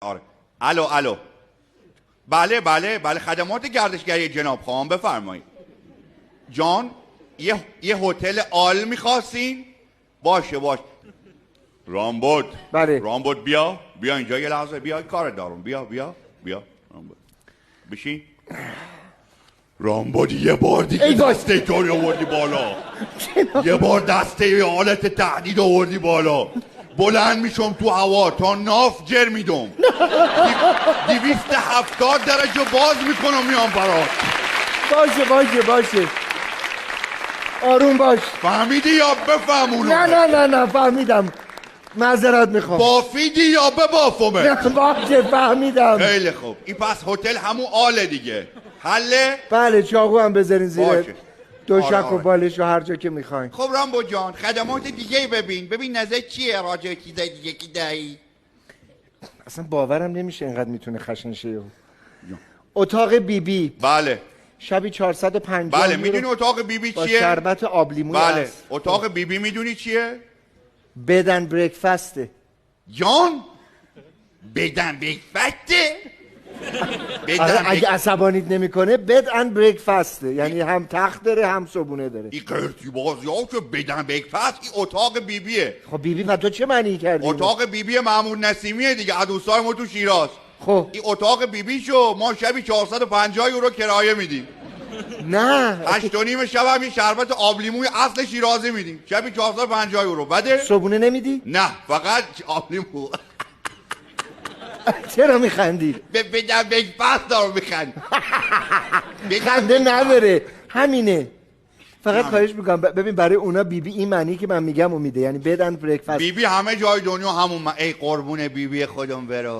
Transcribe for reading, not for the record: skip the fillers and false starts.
آره. الو. بله خدمات گردشگری جناب خواهم بفرمایید. جان یه هتل آل میخواستین؟ باشه. رامبد. بله. رامبد بیا اینجا یه لحظه، بیا کار دارم. بیا رامبد بشین. رامبد یه بار دیگه دسته طوری آوردی بالا. یه بار دسته حالت تهدید آوردی بالا. بلند میشم تو هوا تا ناف جر میدم. 270 درجه باز میکنم میام برات. باشه آروم باش. فهمیدی یا بفهمونم؟ نه فهمیدم. معذرت میخوام. بافیدی یا ببافمه؟ نه باشه فهمیدم. خیلی خوب. این پس هتل همون آله دیگه. حله؟ بله چاقو هم بذارین زیر باشه. دوشک و بالش و هر جا که میخواین. خب رامبو جان خدمات دیگه ببین نظر چیه راجع چیزای دیگه که دایی؟ اصلا باورم نمیشه اینقدر میتونه خشن شه. اتاق بی بله شبی 450 بله. میدونی اتاق بی با چیه؟ شربت آب لیموی بله است. اتاق بی میدونی چیه؟ بدن بریکفسته. جان بدن بریکفسته؟ اگه عصبانیت نمیکنه بد اند بریکفسته، یعنی هم تخت داره هم صبونه داره. این قرتی بازی ها که بدن بریکفست این اتاق بیه. خب و تو چه معنی کردی؟ اتاق بی محمود نسیمیه دیگه، دوستای ما تو شیراز. خب این اتاق شو ما شبی 450 یورو کرایه میدیم. نه 8.5 شب هم یه شربت آب لیموی اصل شیرازی میدیم شبی 450 یورو. بده؟ صبونه نمیدی؟ نه فقط آب لیمو. چرا میخندی؟ بدن بریکفست دارم میخند. خنده نداره همینه. فقط خواهش میکنم ببین برای اونا بی این معنی که من میگم و میده، یعنی بدن بریکفست. همه جای دنیا همون ای قربون بی خودم برو.